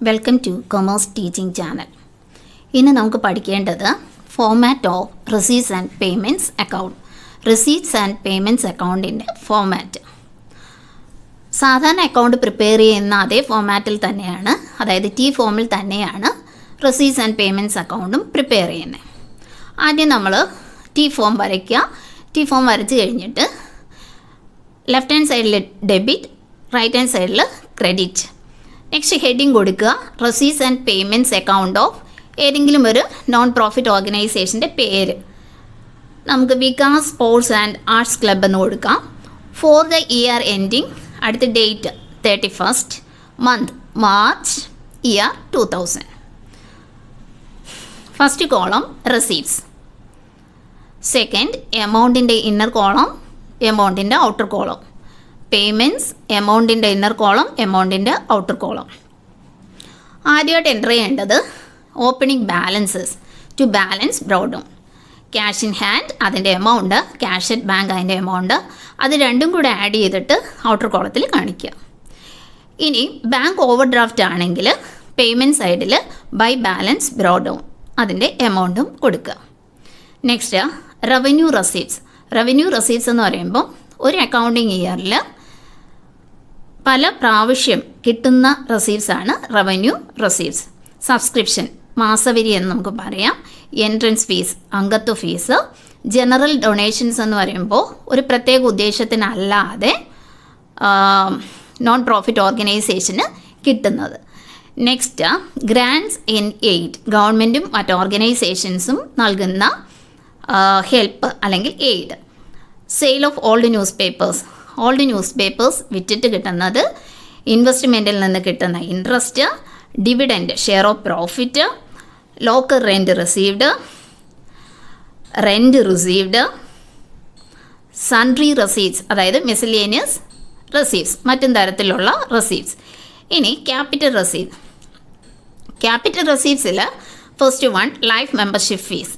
Welcome two commerce teaching channel. ഇന്ന് നമുക്ക് പഠിക്കേണ്ടത് format of receipts and payments account. Receipts and payments അക്കൗണ്ടിൻ്റെ format സാധാരണ അക്കൗണ്ട് പ്രിപ്പയർ ചെയ്യുന്ന അതേ ഫോമാറ്റിൽ തന്നെയാണ്, അതായത് ടി ഫോമിൽ തന്നെയാണ് റിസീറ്റ്സ് ആൻഡ് പേയ്മെൻറ്റ്സ് അക്കൗണ്ടും പ്രിപ്പയർ ചെയ്യുന്നത്. ആദ്യം നമ്മൾ ടി ഫോം വരയ്ക്കുക. ടി ഫോം വരച്ച് കഴിഞ്ഞിട്ട് ലെഫ്റ്റ് ഹാൻഡ് സൈഡിൽ ഡെബിറ്റ്, റൈറ്റ് ഹാൻഡ് സൈഡിൽ ക്രെഡിറ്റ്. നെക്സ്റ്റ് ഹെഡിങ് കൊടുക്കുക, receipts and payments account of ഏതെങ്കിലും ഒരു നോൺ പ്രോഫിറ്റ് ഓർഗനൈസേഷൻ്റെ പേര്. നമുക്ക് Vikas sports and arts club എന്ന് കൊടുക്കാം. ഫോർ ദ ഇയർ എൻഡിങ്, അടുത്ത date 31st, month March, year 2000. First column receipts, second എമൗണ്ടിൻ്റെ ഇന്നർ കോളം, എമൗണ്ടിൻ്റെ ഔട്ടർ കോളം. പേയ്മെൻറ്റ്സ് എമൗണ്ടിൻ്റെ ഇന്നർ കോളം, എമൗണ്ടിൻ്റെ ഔട്ടർ കോളം. ആദ്യമായിട്ട് എൻ്റർ ചെയ്യേണ്ടത് opening balances to balance brought down. Cash in hand അതിൻ്റെ amount, cash at bank അതിൻ്റെ amount, അത് രണ്ടും കൂടെ ആഡ് ചെയ്തിട്ട് ഔട്ടർ കോളത്തിൽ കാണിക്കുക. ഇനി ബാങ്ക് ഓവർ ഡ്രാഫ്റ്റ് ആണെങ്കിൽ പേയ്മെൻറ്റ് സൈഡിൽ ബൈ ബാലൻസ് ബ്രോഡ് ഡൗൺ അതിൻ്റെ എമൗണ്ടും കൊടുക്കുക. Next revenue receipts. Revenue receipts എന്ന് പറയുമ്പോൾ ഒരു അക്കൗണ്ടിങ് ഇയറിൽ പല പ്രാവശ്യം കിട്ടുന്ന റെസീപ്റ്റ്സ് ആണ് റവന്യൂ റെസീപ്റ്റ്സ്. സബ്സ്ക്രിപ്ഷൻ, മാസവരി എന്ന് നമുക്ക് പറയാം, എൻട്രൻസ് ഫീസ്, അംഗത്വ ഫീസ്, ജനറൽ ഡൊണേഷൻസ് എന്ന് പറയുമ്പോൾ ഒരു പ്രത്യേക ഉദ്ദേശത്തിനല്ലാതെ നോൺ പ്രോഫിറ്റ് ഓർഗനൈസേഷന് കിട്ടുന്നത്. നെക്സ്റ്റ് ഗ്രാൻഡ്സ് ഇൻ എയ്ഡ്, ഗവൺമെൻറ്റും മറ്റ് ഓർഗനൈസേഷൻസും നൽകുന്ന ഹെൽപ്പ് അല്ലെങ്കിൽ aid. Sale of old newspapers, old newspapers വിറ്റിട്ട് കിട്ടുന്നത്, ഇൻവെസ്റ്റ്മെൻറ്റിൽ നിന്ന് കിട്ടുന്ന interest, dividend, share of profit, locker rent received, rent received, sundry receipts അതായത് മിസലേനിയസ് റെസീപ്റ്റ്സ്, മറ്റും തരത്തിലുള്ള റെസീപ്റ്റ്സ്. ഇനി ക്യാപിറ്റൽ റെസീപ്റ്റ്. ക്യാപിറ്റൽ റെസീപ്റ്റ്സിൽ first one life membership fees.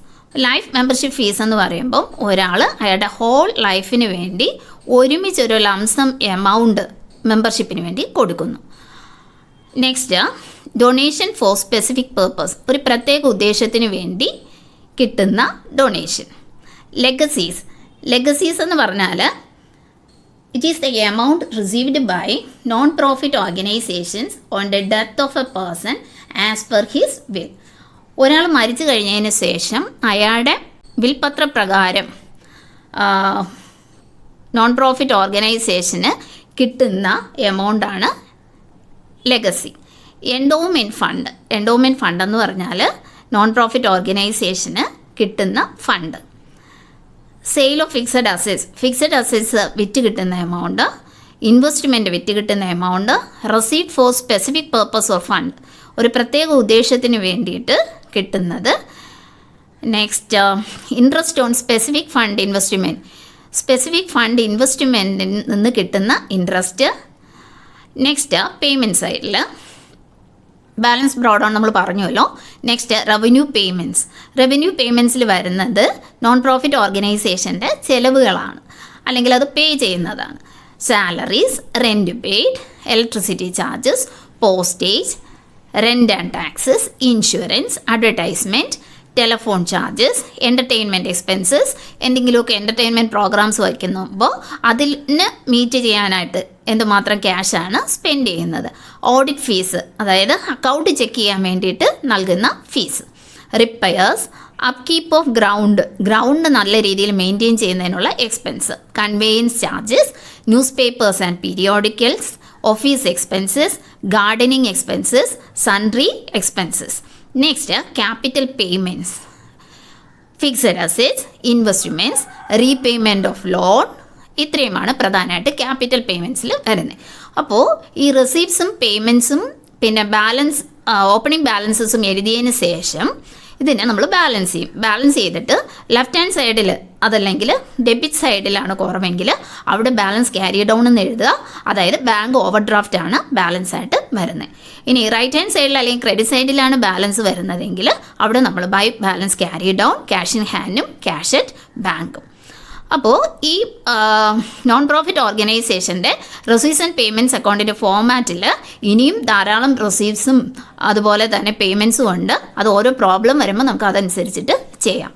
Life membership fees എന്ന് പറയുമ്പം ഒരാൾ അയാളുടെ ഹോൾ ലൈഫിന് വേണ്ടി ഒരുമിച്ചൊരു ലംസം എമൗണ്ട് മെമ്പർഷിപ്പിന് വേണ്ടി കൊടുക്കുന്നു. Next donation four specific purpose, ഒരു പ്രത്യേക ഉദ്ദേശത്തിന് വേണ്ടി കിട്ടുന്ന ഡൊണേഷൻ. ലെഗസീസ്. ലെഗസീസ് എന്ന് പറഞ്ഞാൽ it is the amount received by non profit organisations on the death of a person as per his will. ഒരാൾ മരിച്ചു കഴിഞ്ഞതിന് ശേഷം അയാളുടെ വിൽപത്രപ്രകാരം നോൺ പ്രോഫിറ്റ് ഓർഗനൈസേഷന് കിട്ടുന്ന എമൗണ്ടാണ് legacy. Endowment fund. Endowment fund എന്ന് പറഞ്ഞാൽ നോൺ പ്രോഫിറ്റ് ഓർഗനൈസേഷന് കിട്ടുന്ന fund. Sale of fixed assets. Fixed assets വിറ്റ് കിട്ടുന്ന എമൗണ്ട്, ഇൻവെസ്റ്റ്മെൻറ്റ് വിറ്റ് കിട്ടുന്ന amount, receipt for specific purpose of fund, ഒരു പ്രത്യേക ഉദ്ദേശത്തിന് വേണ്ടിയിട്ട് കിട്ടുന്നത്. Next interest on specific fund investment. Specific fund ഇൻവെസ്റ്റ്മെൻറ്റിൽ നിന്ന് കിട്ടുന്ന ഇൻട്രസ്റ്റ്. നെക്സ്റ്റ് പേയ്മെൻറ്റ് സൈഡിൽ ബാലൻസ് ബ്രോഡ് ഓൺ നമ്മൾ പറഞ്ഞുവല്ലോ. Next revenue payments. റവന്യൂ പേയ്മെൻറ്റ്സിൽ വരുന്നത് നോൺ പ്രോഫിറ്റ് ഓർഗനൈസേഷൻ്റെ ചിലവുകളാണ്, അല്ലെങ്കിൽ അത് പേ ചെയ്യുന്നതാണ്. Salaries, rent paid, electricity charges, postage, rent and taxes, insurance, advertisement, telephone charges, entertainment expenses. എന്തെങ്കിലുമൊക്കെ എൻ്റർടൈൻമെൻറ്റ് പ്രോഗ്രാംസ് വയ്ക്കുമ്പോൾ അതിന് മീറ്റ് ചെയ്യാനായിട്ട് എന്തുമാത്രം ക്യാഷാണ് സ്പെൻഡ് ചെയ്യുന്നത്. ഓഡിറ്റ് ഫീസ്, അതായത് അക്കൗണ്ട് ചെക്ക് ചെയ്യാൻ വേണ്ടിയിട്ട് നൽകുന്ന ഫീസ്. റിപ്പയേഴ്സ്, അപ്കീപ്പ് ഓഫ് ഗ്രൗണ്ട് നല്ല രീതിയിൽ മെയിൻറ്റെയിൻ ചെയ്യുന്നതിനുള്ള expense. Conveyance charges, news papers and periodicals, office expenses, gardening expenses, sundry expenses. Next capital payments, fixed assets, investments, repayment of loan. ഇത്രയുമാണ് പ്രധാനമായിട്ട് capital പേയ്മെൻറ്റ്സിൽ വരുന്നത്. അപ്പോൾ ഈ റെസീപ്റ്റ്സും പേയ്മെൻറ്റ്സും പിന്നെ ബാലൻസ് ഓപ്പണിംഗ് ബാലൻസസും എഴുതിയതിന് ശേഷം ഇതിനെ നമ്മൾ ബാലൻസ് ചെയ്യും. ബാലൻസ് ചെയ്തിട്ട് ലെഫ്റ്റ് ഹാൻഡ് സൈഡിൽ അതല്ലെങ്കിൽ ഡെബിറ്റ് സൈഡിലാണ് കുറവെങ്കിൽ അവിടെ ബാലൻസ് ക്യാരി ഡൗൺ എന്ന് എഴുതുക, അതായത് ബാങ്ക് ഓവർ ഡ്രാഫ്റ്റ് ആണ് ബാലൻസ് ആയിട്ട് വരുന്നത്. ഇനി റൈറ്റ് ഹാൻഡ് സൈഡിൽ അല്ലെങ്കിൽ ക്രെഡിറ്റ് സൈഡിലാണ് ബാലൻസ് വരുന്നതെങ്കിൽ അവിടെ നമ്മൾ by balance carry down, cash in ഹാൻഡും ക്യാഷ് അറ്റ് ബാങ്കും. അപ്പോൾ ഈ നോൺ പ്രോഫിറ്റ് ഓർഗനൈസേഷൻ്റെ റിസീവ്സ് ആൻഡ് പേയ്മെൻറ്റ്സ് അക്കൗണ്ടിൻ്റെ ഫോമാറ്റിൽ ഇനിയും ധാരാളം റിസീവ്സും അതുപോലെ തന്നെ പേയ്മെൻറ്റ്സും ഉണ്ട്. അത് ഓരോ പ്രോബ്ലം വരുമ്പോൾ നമുക്ക് അതനുസരിച്ചിട്ട് ചെയ്യാം.